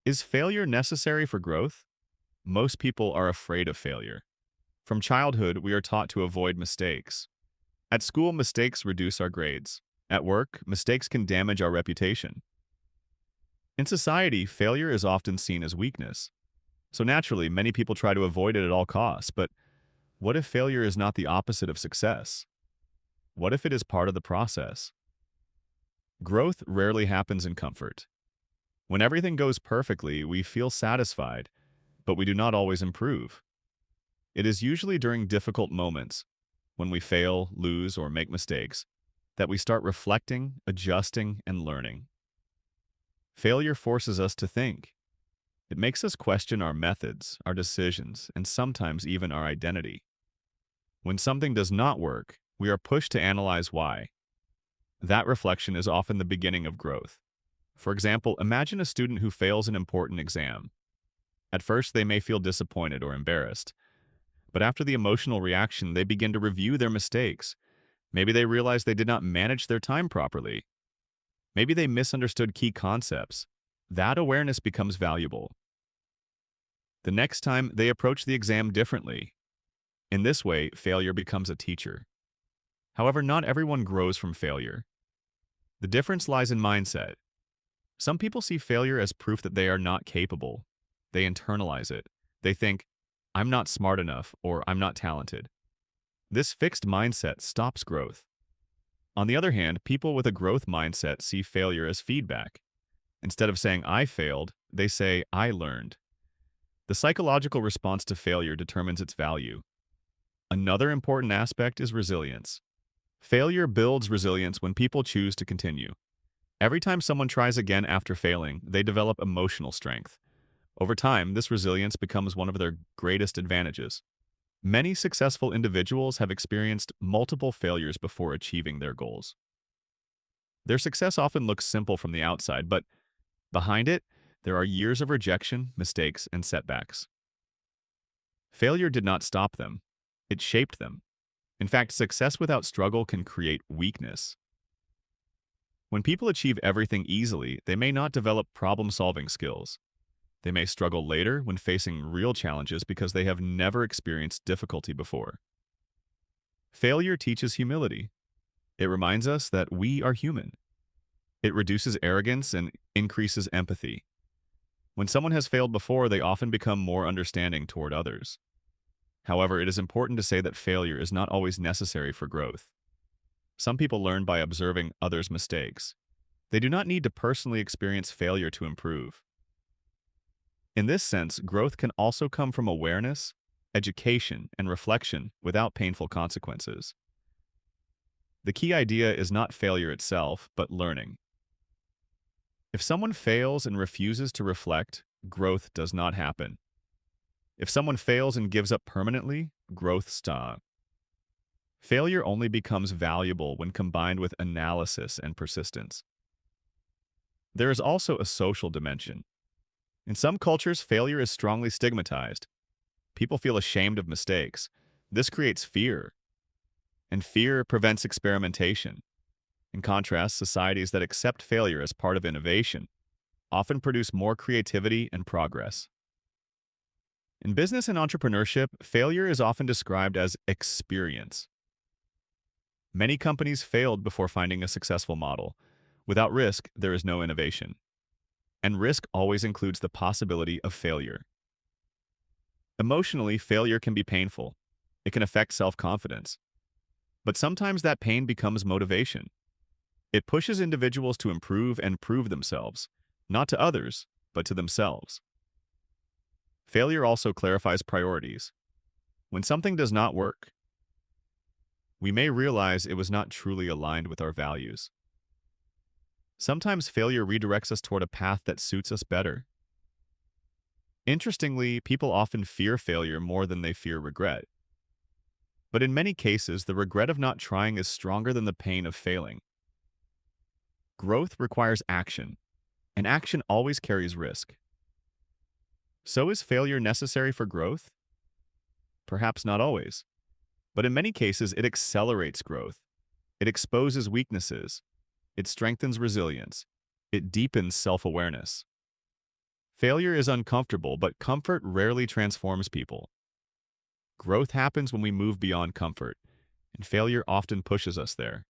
Is failure necessary for growth? Most people are afraid of failure. From childhood, we are taught to avoid mistakes. At school, mistakes reduce our grades. At work, mistakes can damage our reputation. In society, failure is often seen as weakness. So naturally, many people try to avoid it at all costs. But what if failure is not the opposite of success? What if it is part of the process? Growth rarely happens in comfort. When everything goes perfectly, we feel satisfied, but we do not always improve. It is usually during difficult moments, when we fail, lose, or make mistakes, that we start reflecting, adjusting, and learning. Failure forces us to think. It makes us question our methods, our decisions, and sometimes even our identity. When something does not work, we are pushed to analyze why. That reflection is often the beginning of growth. For example, imagine a student who fails an important exam. At first, they may feel disappointed or embarrassed. But after the emotional reaction, they begin to review their mistakes. Maybe they realize they did not manage their time properly. Maybe they misunderstood key concepts. That awareness becomes valuable. The next time, they approach the exam differently. In this way, failure becomes a teacher. However, not everyone grows from failure. The difference lies in mindset. Some people see failure as proof that they are not capable. They internalize it. They think, I'm not smart enough, or I'm not talented. This fixed mindset stops growth. On the other hand, people with a growth mindset see failure as feedback. Instead of saying, I failed, they say, I learned. The psychological response to failure determines its value. Another important aspect is resilience. Failure builds resilience when people choose to continue. Every time someone tries again after failing, they develop emotional strength. Over time, this resilience becomes one of their greatest advantages. Many successful individuals have experienced multiple failures before achieving their goals. Their success often looks simple from the outside, but behind it, there are years of rejection, mistakes, and setbacks. Failure did not stop them. It shaped them. In fact, success without struggle can create weakness. When people achieve everything easily, they may not develop problem-solving skills. They may struggle later when facing real challenges because they have never experienced difficulty before. Failure teaches humility. It reminds us that we are human. It reduces arrogance and increases empathy. When someone has failed before, they often become more understanding toward others. However, it is important to say that failure is not always necessary for growth. Some people learn by observing others' mistakes. They do not need to personally experience failure to improve. In this sense, growth can also come from awareness, education, and reflection without painful consequences. The key idea is not failure itself, but learning. If someone fails and refuses to reflect, growth does not happen. If someone fails and gives up permanently, growth stops. Failure only becomes valuable when combined with analysis and persistence. There is also a social dimension. In some cultures, failure is strongly stigmatized. People feel ashamed of mistakes. This creates fear, and fear prevents experimentation. In contrast, societies that accept failure as part of innovation often produce more creativity and progress. In business and entrepreneurship, failure is often described as experience. Many companies failed before finding a successful model. Without risk, there is no innovation. And risk always includes the possibility of failure. Emotionally, failure can be painful. It can affect self-confidence. But sometimes that pain becomes motivation. It pushes individuals to improve and prove themselves, not to others, but to themselves. Failure also clarifies priorities. When something does not work, we may realize it was not truly aligned with our values. Sometimes failure redirects us toward a path that suits us better. Interestingly, people often fear failure more than they fear regret. But in many cases, the regret of not trying is stronger than the pain of failing. Growth requires action, and action always carries risk. So is failure necessary for growth? Perhaps not always. But in many cases, it accelerates growth. It exposes weaknesses. It strengthens resilience. It deepens self-awareness. Failure is uncomfortable, but comfort rarely transforms people. Growth happens when we move beyond comfort, and failure often pushes us there.